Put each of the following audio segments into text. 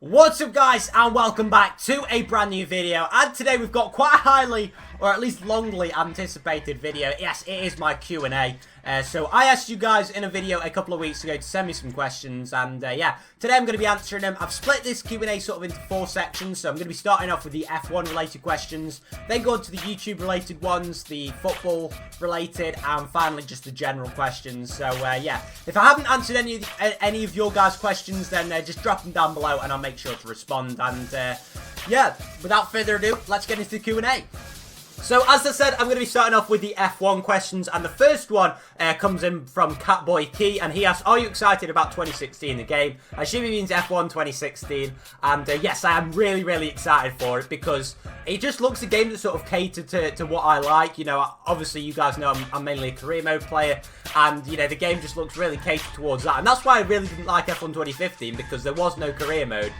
What's up guys, and welcome back to a brand new video. And today we've got quite a highly, or at least longly anticipated video. Yes, it is my Q&A. So I asked you guys in a video a couple of weeks ago to send me some questions, and yeah, today I'm going to be answering them. I've split this Q&A sort of into 4 sections, so I'm going to be starting off with the F1 related questions, then go on to the YouTube related ones, the football related, and finally just the general questions. So yeah, if I haven't answered any of your guys' questions, then just drop them down below and I'll make sure to respond. And yeah, without further ado, let's get into the Q&A. So, as I said, I'm going to be starting off with the F1 questions, and the first one comes in from Catboy Key, and he asks, are you excited about 2016, the game? I assume he means F1 2016, and yes, I am really excited for it, because it just looks a game that sort of catered to what I like. You know, obviously, you guys know I'm mainly a career mode player, and, you know, the game just looks really catered towards that, and that's why I really didn't like F1 2015, because there was no career mode.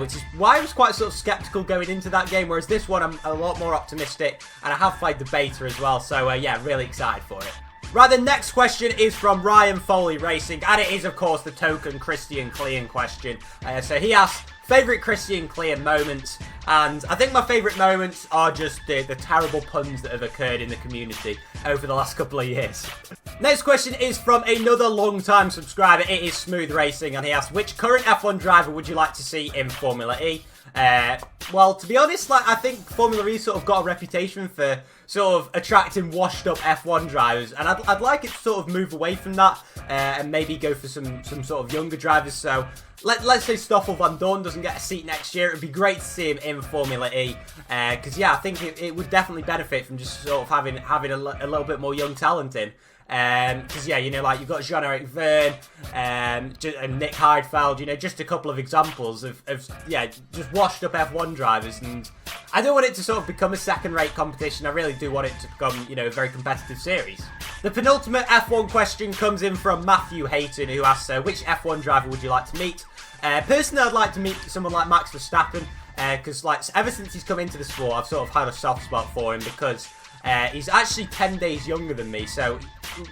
Which is why I was quite sort of skeptical going into that game, whereas this one I'm a lot more optimistic, and I have played the beta as well, so yeah, really excited for it. Right, the next question is from Ryan Foley Racing, and it is, of course, the token Christian Clean question. So he asks, favourite Christian Clean moments, and I think my favourite moments are just the terrible puns that have occurred in the community over the last couple of years. Next question is from another long-time subscriber. It is Smooth Racing, and he asks, which current F1 driver would you like to see in Formula E? Well, to be honest, like, I think Formula E sort of got a reputation for sort of attracting washed-up F1 drivers, and I'd like it to sort of move away from that and maybe go for some sort of younger drivers. So let's say Stoffel Van Dorn doesn't get a seat next year. It would be great to see him in Formula E, because yeah, I think it would definitely benefit from just sort of having a little bit more young talent in. Because yeah, you know, like you've got Jean-Eric Verne and Nick Heidfeld, you know, just a couple of examples of yeah, just washed up F1 drivers, and I don't want it to sort of become a second-rate competition. I really do want it to become, you know, a very competitive series. The penultimate F1 question comes in from Matthew Hayton, who asks, which F1 driver would you like to meet? Personally, I'd like to meet someone like Max Verstappen, because like ever since he's come into the sport, I've sort of had a soft spot for him, because he's actually 10 days younger than me, so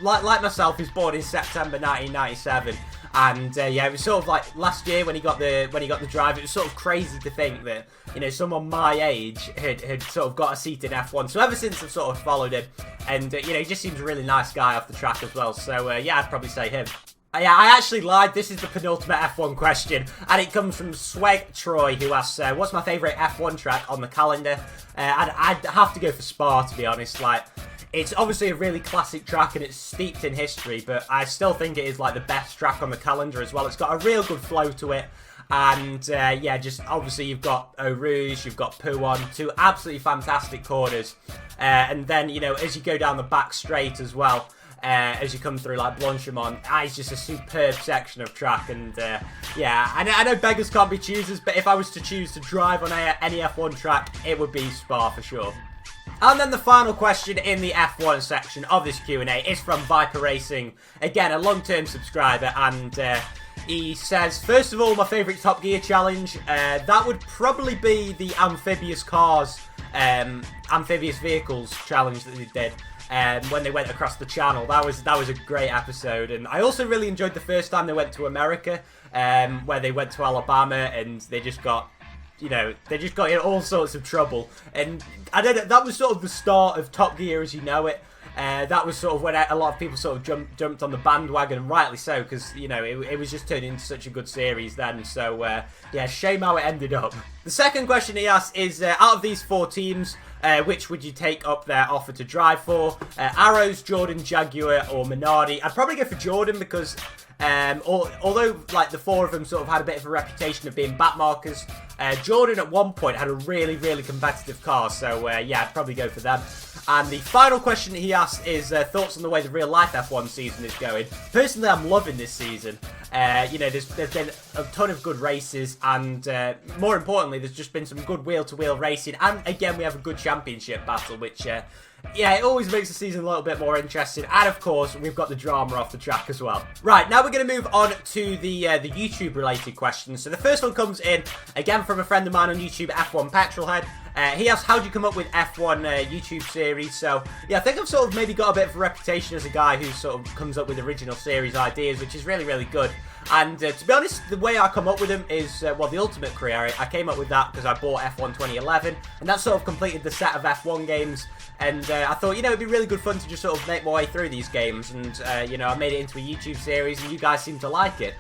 like myself, he's born in September 1997, and yeah, it was sort of like last year when he got the drive. It was sort of crazy to think that, you know, someone my age had sort of got a seat in F1. So ever since I've sort of followed him, and you know, he just seems a really nice guy off the track as well. So yeah, I'd probably say him. Yeah, I actually lied. This is the penultimate F1 question, and it comes from Sweg Troy, who asks, what's my favourite F1 track on the calendar? I'd have to go for Spa, to be honest. Like, it's obviously a really classic track, and it's steeped in history, but I still think it is, like, the best track on the calendar as well. It's got a real good flow to it, and yeah, just obviously you've got Eau Rouge, you've got Pouhon, 2 absolutely fantastic corners, and then, you know, as you go down the back straight as well, as you come through like Blanchimont, it's just a superb section of track. And yeah, I know beggars can't be choosers, but if I was to choose to drive on any F1 track, it would be Spa for sure. And then the final question in the F1 section of this Q&A is from Viper Racing, again a long-term subscriber, and he says, first of all, my favourite Top Gear challenge, that would probably be the amphibious cars, amphibious vehicles challenge that they did. When they went across the channel. That was a great episode, and I also really enjoyed the first time they went to America, where they went to Alabama, and they just got, you know, in all sorts of trouble. And I don't know, that was sort of the start of Top Gear as you know it. That was sort of when a lot of people sort of jumped on the bandwagon, and rightly so, because, you know, it was just turning into such a good series then. So yeah, shame how it ended up. The second question he asked is, out of these 4 teams, which would you take up their offer to drive for? Arrows, Jordan, Jaguar, or Minardi? I'd probably go for Jordan, because although like the 4 of them sort of had a bit of a reputation of being backmarkers, Jordan at one point had a really competitive car, so yeah, I'd probably go for them. And the final question he asked is thoughts on the way the real life F1 season is going. Personally, I'm loving this season. You know, there's been a ton of good races, and more importantly, there's just been some good wheel-to-wheel racing, and again, we have a good championship battle, which yeah, it always makes the season a little bit more interesting. And of course, we've got the drama off the track as well. Right, now we're going to move on to the YouTube related questions. So the first one comes in again from a friend of mine on YouTube, F1 Petrolhead. He asks, how do you come up with F1 YouTube series? So yeah, I think I've sort of maybe got a bit of a reputation as a guy who sort of comes up with original series ideas, which is really good. And to be honest, the way I come up with them is, well, the Ultimate Career, I came up with that because I bought F1 2011, and that sort of completed the set of F1 games. And I thought, you know, it'd be really good fun to just sort of make my way through these games. And, you know, I made it into a YouTube series, and you guys seem to like it.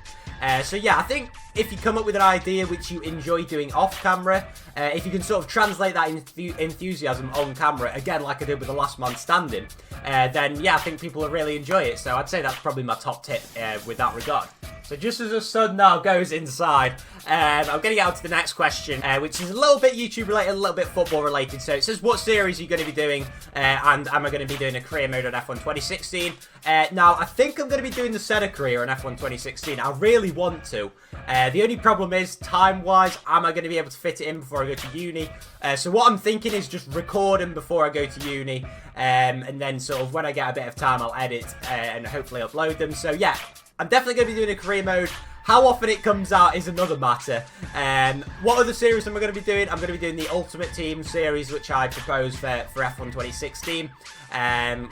So yeah, I think if you come up with an idea which you enjoy doing off camera, if you can sort of translate that enthusiasm on camera, again like I did with The Last Man Standing, then yeah, I think people will really enjoy it. So I'd say that's probably my top tip with that regard. So just as the sun now goes inside, I'm going to get on to the next question, which is a little bit YouTube related, a little bit football related. So it says, what series are you going to be doing, and am I going to be doing a career mode on F1 2016? Now, I think I'm going to be doing the Senna career on F1 2016. I really want to. The only problem is, time-wise, am I going to be able to fit it in before I go to uni? So what I'm thinking is just record them before I go to uni, and then sort of when I get a bit of time, I'll edit and hopefully upload them. So yeah, I'm definitely going to be doing a career mode. How often it comes out is another matter. What other series am I going to be doing? I'm going to be doing the Ultimate Team series, which I proposed for F1 2016.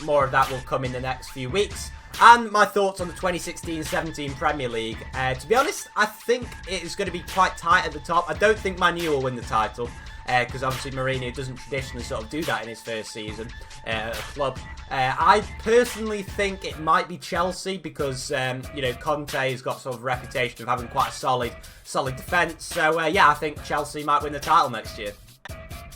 More of that will come in the next few weeks. And my thoughts on the 2016-17 Premier League. To be honest, I think it is going to be quite tight at the top. I don't think Man U will win the title, because obviously Mourinho doesn't traditionally sort of do that in his first season at a club. I personally think it might be Chelsea because, you know, Conte has got sort of a reputation of having quite a solid defence. So, yeah, I think Chelsea might win the title next year.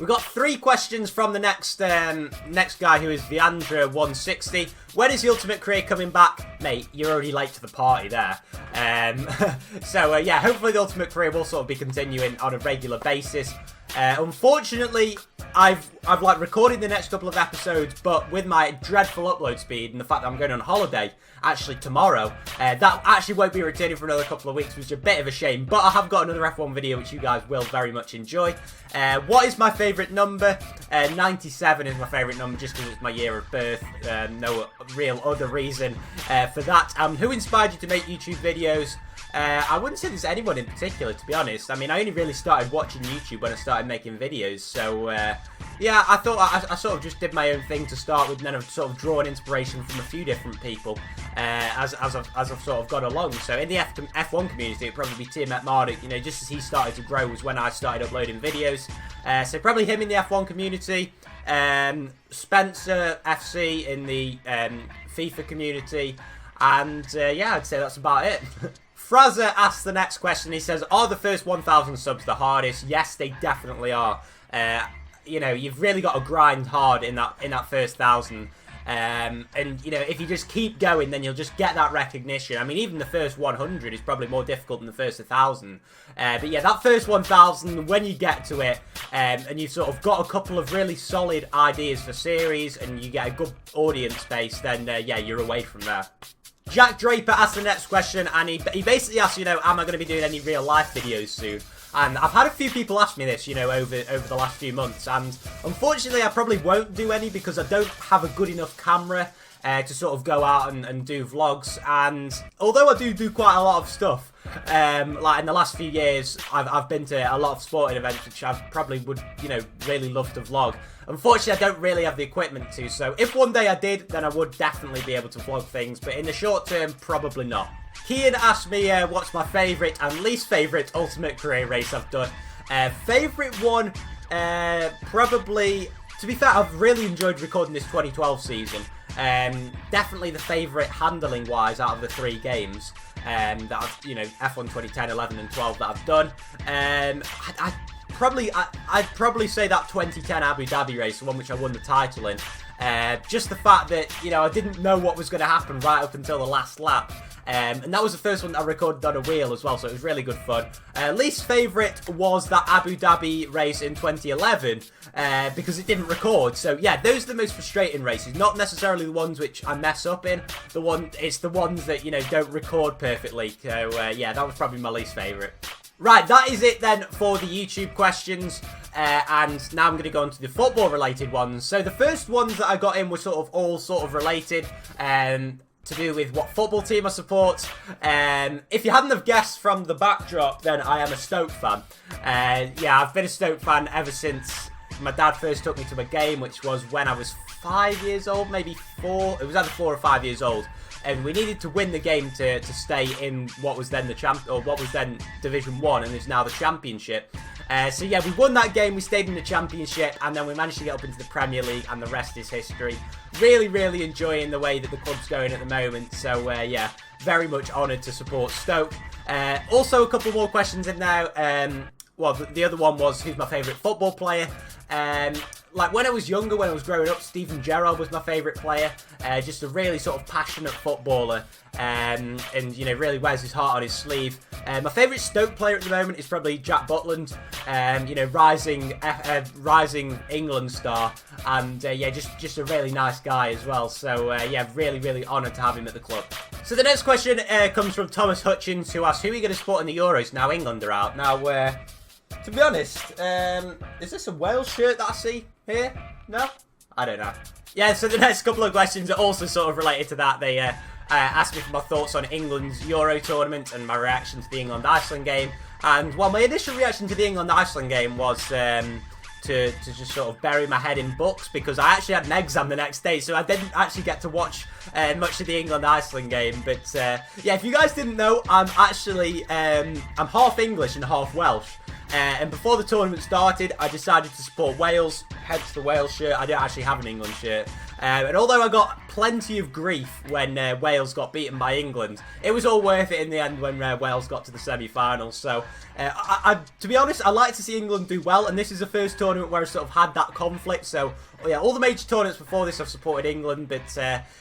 We've got 3 questions from the next guy, who is Viandra160. When is the Ultimate Career coming back? Mate, you're already late to the party there. So, yeah, hopefully the Ultimate Career will sort of be continuing on a regular basis. Unfortunately, I've like recorded the next couple of episodes, but with my dreadful upload speed and the fact that I'm going on holiday actually tomorrow, that actually won't be returning for another couple of weeks, which is a bit of a shame. But I have got another F1 video which you guys will very much enjoy. What is my favourite number? 97 is my favourite number, just because it's my year of birth. No real other reason for that. Who inspired you to make YouTube videos? I wouldn't say there's anyone in particular, to be honest. I mean, I only really started watching YouTube when I started making videos, so yeah, I thought I sort of just did my own thing to start with, and then I've sort of drawn inspiration from a few different people as I've sort of gone along. So in the F1 community, it'd probably be Tim Marduk, you know, just as he started to grow was when I started uploading videos. So probably him in the F1 community, Spencer FC in the FIFA community, and yeah, I'd say that's about it. Fraser asks the next question. He says, are the first 1,000 subs the hardest? Yes, they definitely are. You know, you've really got to grind hard in that first 1,000. And, you know, if you just keep going, then you'll just get that recognition. I mean, even the first 100 is probably more difficult than the first 1,000. But yeah, that first 1,000, when you get to it, and you've sort of got a couple of really solid ideas for series, and you get a good audience base, then yeah, you're away from there. Jack Draper asked the next question, and he basically asked, you know, am I going to be doing any real life videos soon? And I've had a few people ask me this, you know, over the last few months, and unfortunately I probably won't do any because I don't have a good enough camera to sort of go out and do vlogs. And although I do quite a lot of stuff, like in the last few years, I've been to a lot of sporting events which I probably would, you know, really love to vlog. Unfortunately, I don't really have the equipment to, so if one day I did, then I would definitely be able to vlog things, but in the short term, probably not. Kian asked me what's my favourite and least favourite Ultimate Career race I've done. Favourite one, probably, to be fair, I've really enjoyed recording this 2012 season. Definitely the favourite handling-wise out of the 3 games that I've, you know, F1 2010, 11 and 12 that I've done. I'd probably say that 2010 Abu Dhabi race, the one which I won the title in. Just the fact that, you know, I didn't know what was going to happen right up until the last lap. And that was the first one that I recorded on a wheel as well, so it was really good fun. Least favourite was that Abu Dhabi race in 2011, because it didn't record. So yeah, those are the most frustrating races, not necessarily the ones which I mess up in. It's the ones that, you know, don't record perfectly. So yeah, that was probably my least favourite. Right, that is it then for the YouTube questions, and now I'm going to go on to the football related ones. So the first ones that I got in were all sort of related, to do with what football team I support. If you hadn't have guessed from the backdrop, then I am a Stoke fan. Yeah, I've been a Stoke fan ever since my dad first took me to a game, which was when I was 5 years old, maybe 4. It was either 4 or 5 years old. and we needed to win the game to stay in what was then what was then Division 1 and is now the Championship. So yeah, we won that game, we stayed in the Championship, and then we managed to get up into the Premier League, and the rest is history. Really, really enjoying the way that the club's going at the moment, so yeah, very much honoured to support Stoke. Also, a couple more questions in now. Well, the other one was, who's my favourite football player? Like, when I was younger, when I was growing up, Steven Gerrard was my favourite player. Just a really sort of passionate footballer. And, you know, really wears his heart on his sleeve. My favourite Stoke player at the moment is probably Jack Butland. You know, rising England star. And, yeah, just a really nice guy as well. So, yeah, really, really honoured to have him at the club. So the next question comes from Thomas Hutchins, who asks, who are you going to support in the Euros now England are out? Now, to be honest, is this a Wales shirt that I see here? No? I don't know. Yeah, so the next couple of questions are also sort of related to that. They asked me for my thoughts on England's Euro tournament and my reaction to the England-Iceland game. And, well, my initial reaction to the England-Iceland game was to just sort of bury my head in books, because I actually had an exam the next day, so I didn't actually get to watch much of the England-Iceland game. But, yeah, if you guys didn't know, I'm actually I'm half English and half Welsh. And before the tournament started, I decided to support Wales, hence the Wales shirt. I don't actually have an England shirt. And although I got plenty of grief when Wales got beaten by England, it was all worth it in the end when Wales got to the semi-finals. So, to be honest, I like to see England do well, and this is the first tournament where I sort of had that conflict. So, yeah, all the major tournaments before this I've supported England, but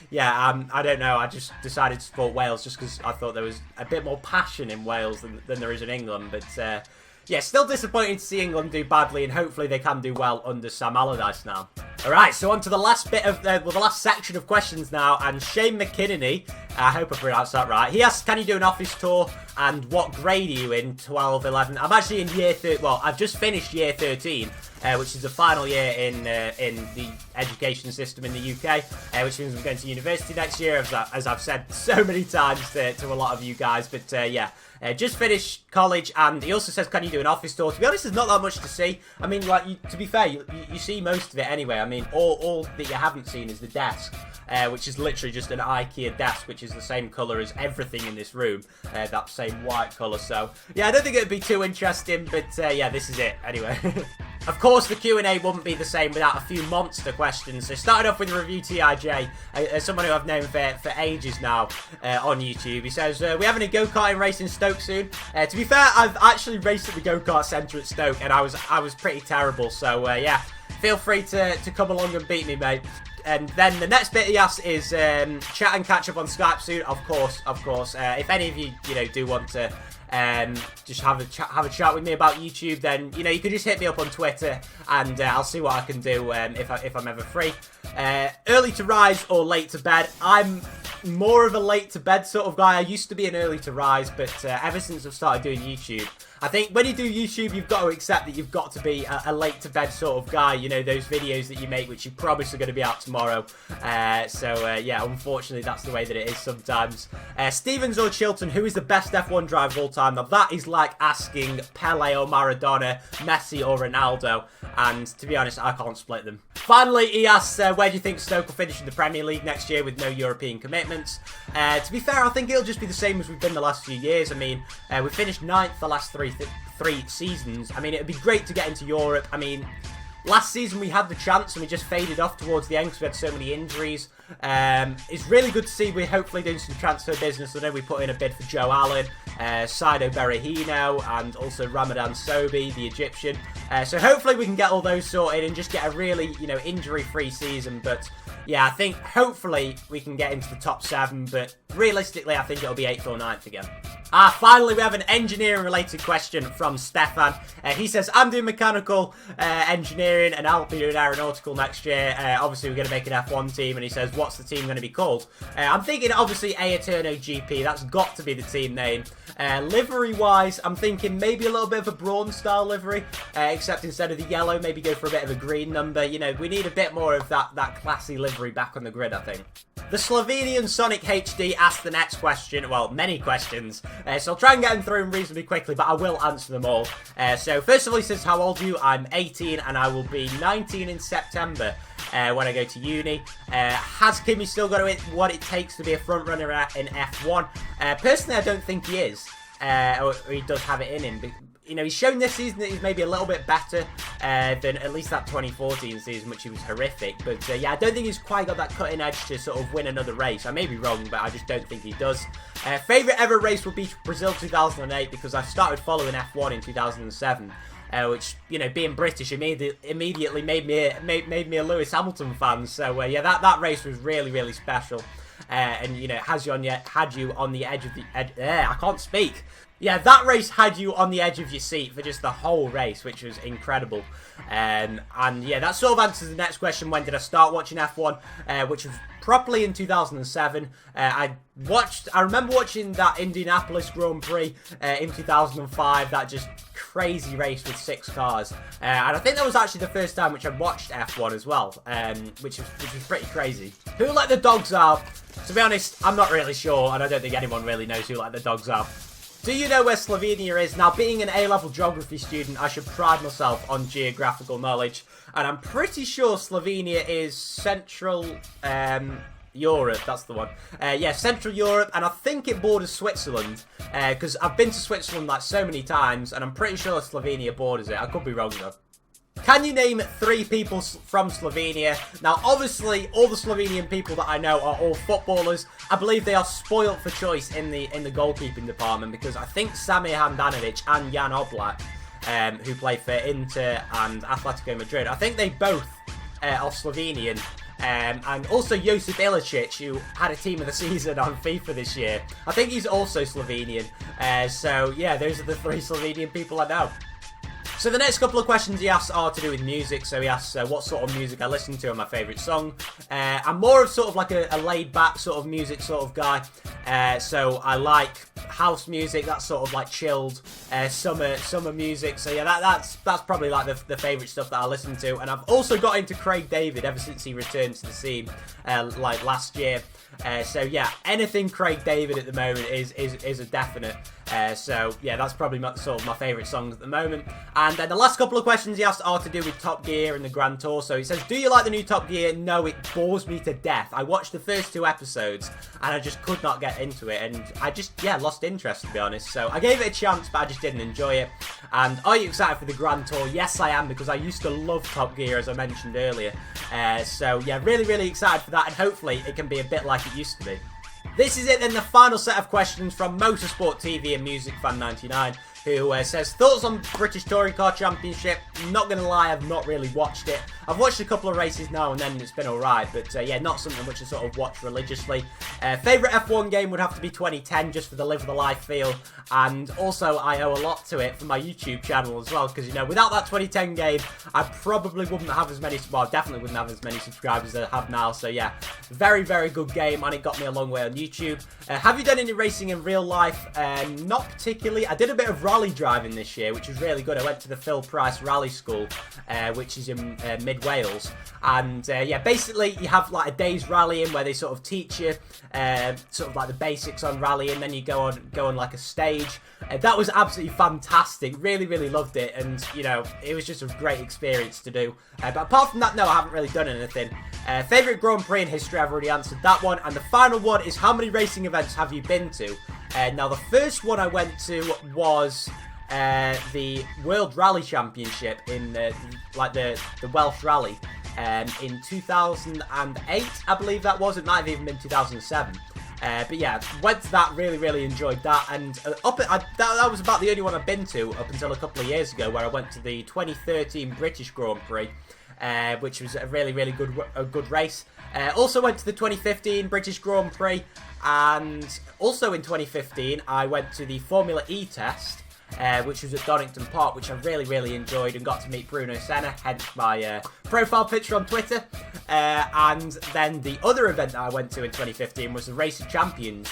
yeah, I don't know. I just decided to support Wales just because I thought there was a bit more passion in Wales than there is in England. But yeah, still disappointing to see England do badly, and hopefully they can do well under Sam Allardyce now. Alright, so on to the last bit of the last section of questions now, and Shane McKinney, I hope I pronounced that right. He asks, can you do an office tour, and what grade are you in, 12, 11? I'm actually in year 13, well, I've just finished year 13, which is the final year in the education system in the UK, which means I'm going to university next year, as I've said so many times to a lot of you guys, but yeah. Just finished college, and he also says, can you do an office tour? To be honest, there's not that much to see. I mean, like, to be fair, you see most of it anyway. I mean, all that you haven't seen is the desk, which is literally just an IKEA desk, which is the same colour as everything in this room, that same white colour. So, yeah, I don't think it would be too interesting, but yeah, this is it anyway. Of course, the Q&A wouldn't be the same without a few monster questions. So started off with Review TIJ, someone who I've known for ages now on YouTube. He says, we're having a go-karting race in Stoke soon. To be fair, I've actually raced at the go-kart centre at Stoke, and I was pretty terrible. So yeah, feel free to come along and beat me, mate. And then the next bit he asks is chat and catch up on Skype soon. Of course. If any of you, do want to just have a chat with me about YouTube, then you can just hit me up on Twitter, and I'll see what I can do if I'm ever free. Early to rise or late to bed? I'm more of a late to bed sort of guy. I used to be an early to rise, but ever since I've started doing YouTube, I think when you do YouTube, you've got to accept that you've got to be a late to bed sort of guy. Those videos that you make, which you promise are going to be out tomorrow. So yeah, unfortunately, that's the way that it is sometimes. Stevens or Chilton, who is the best F1 driver of all time? Now, that is like asking Pele or Maradona, Messi or Ronaldo. And to be honest, I can't split them. Finally, he asks, where do you think Stoke will finish in the Premier League next year with no European commitments? To be fair, I think it'll just be the same as we've been the last few years. I mean, we finished 9th the last three seasons. I mean, it'd be great to get into Europe. I mean, last season we had the chance and we just faded off towards the end because we had so many injuries. It's really good to see we're hopefully doing some transfer business. I know we put in a bid for Joe Allen, Saido Berahino, and also Ramadan Sobhi, the Egyptian. So hopefully we can get all those sorted and just get a really, injury-free season. But yeah, I think hopefully we can get into the top 7, but realistically I think it'll be 8th or 9th again. Finally, we have an engineering-related question from Stefan. He says, I'm doing mechanical engineering and I'll be doing aeronautical next year. Obviously, we're going to make an F1 team, and he says, what's the team going to be called? I'm thinking, obviously, AeternoGP. That's got to be the team name. Livery-wise, I'm thinking maybe a little bit of a Brawn-style livery, except instead of the yellow, maybe go for a bit of a green number. We need a bit more of that classy livery back on the grid, I think. The Slovenian Sonic HD asked the next question. Well, many questions. So I'll try and get them through them reasonably quickly, but I will answer them all. So first of all, he says, how old are you? I'm 18 and I will be 19 in September. when I go to uni. Has Kimi still got what it takes to be a front runner in F1? Personally, I don't think he is. Or he does have it in him. You know, he's shown this season that he's maybe a little bit better than at least that 2014 season, which he was horrific. But yeah, I don't think he's quite got that cutting edge to sort of win another race. I may be wrong, but I just don't think he does. Favourite ever race would be Brazil 2008 because I started following F1 in 2007. Which, you know, being British immediately made me a Lewis Hamilton fan. So yeah, that race was really, really special. And you know, had you on the edge of the I can't speak. Yeah, that race had you on the edge of your seat for just the whole race, which was incredible. And yeah, that sort of answers the next question, when did I start watching F1, which was properly in 2007. I remember watching that Indianapolis Grand Prix in 2005, that just crazy race with 6 cars. And I think that was actually the first time which I watched F1 as well, which was pretty crazy. Who let the dogs out? To be honest, I'm not really sure, and I don't think anyone really knows who let the dogs out. Do you know where Slovenia is? Now, being an A-level geography student, I should pride myself on geographical knowledge. And I'm pretty sure Slovenia is Central Europe. That's the one. Yeah, Central Europe. And I think it borders Switzerland. Because I've been to Switzerland like so many times. And I'm pretty sure Slovenia borders it. I could be wrong though. Can you name 3 people from Slovenia? Now, obviously, all the Slovenian people that I know are all footballers. I believe they are spoilt for choice in the goalkeeping department because I think Samir Handanovic and Jan Oblak, who play for Inter and Atletico Madrid, I think they both are Slovenian. And also Josip Ilicic, who had a team of the season on FIFA this year. I think he's also Slovenian. So, yeah, those are the 3 Slovenian people I know. So the next couple of questions he asks are to do with music. So he asks what sort of music I listen to and my favourite song. I'm more of sort of like a laid-back sort of music sort of guy. So I like house music, that's sort of like chilled summer music. So yeah, that's probably like the favourite stuff that I listen to. And I've also got into Craig David ever since he returned to the scene like last year. So yeah, anything Craig David at the moment is a definite. So yeah, that's probably sort of my favourite songs at the moment. And then the last couple of questions he asked are to do with Top Gear and the Grand Tour. So he says, do you like the new Top Gear? No, it bores me to death. I watched the first 2 episodes and I just could not get into it. And I just, yeah, lost interest, to be honest. So I gave it a chance, but I just didn't enjoy it. And are you excited for the Grand Tour? Yes, I am, because I used to love Top Gear, as I mentioned earlier. So yeah, really, really excited for that. And hopefully it can be a bit like it used to be. This is it then, the final set of questions from Motorsport TV and Music Fan 99, who says, thoughts on British Touring Car Championship? Not going to lie, I've not really watched it. I've watched a couple of races now and then and it's been alright, but yeah, not something which I sort of watch religiously. Favourite F1 game would have to be 2010, just for the live the life feel, and also I owe a lot to it for my YouTube channel as well, because, you know, without that 2010 game, I probably wouldn't have as many, well, definitely wouldn't have as many subscribers as I have now. So yeah, very, very good game, and it got me a long way on YouTube. Have you done any racing in real life? Not particularly. I did a bit of rally driving this year, which was really good. I went to the Phil Price Rally School, which is in mid-Wales, and yeah, basically you have like a day's rallying where they sort of teach you sort of like the basics on rallying, then you go on like a stage. That was absolutely fantastic. Really, really loved it, and you know, it was just a great experience to do. But apart from that, no, I haven't really done anything. Favourite Grand Prix in history, I've already answered that one. And the final one is, how many racing events have you been to? Now, the first one I went to was the World Rally Championship in the Welsh Rally in 2008, I believe that was. It might have even been 2007. But yeah, went to that, really, really enjoyed that, and that was about the only one I've been to up until a couple of years ago, where I went to the 2013 British Grand Prix, which was a really, really good race. Also went to the 2015 British Grand Prix, and also in 2015 I went to the Formula E test, which was at Donington Park, which I really, really enjoyed, and got to meet Bruno Senna, hence my profile picture on Twitter. And then the other event that I went to in 2015 was the Race of Champions,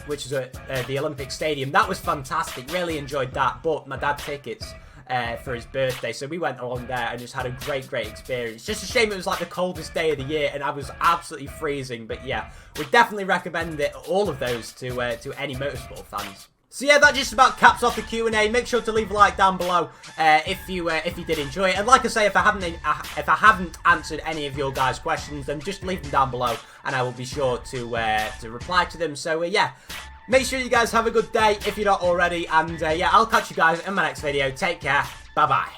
which was at the Olympic Stadium. That was fantastic, really enjoyed that. Bought my dad tickets for his birthday, so we went along there and just had a great experience. Just a shame it was like the coldest day of the year and I was absolutely freezing, but yeah, would definitely recommend it, all of those, to any motorsport fans. So yeah, that just about caps off the Q&A. Make sure to leave a like down below if you did enjoy it. And like I say, if I haven't answered any of your guys' questions, then just leave them down below, and I will be sure to reply to them. So yeah, make sure you guys have a good day if you're not already. And yeah, I'll catch you guys in my next video. Take care. Bye bye.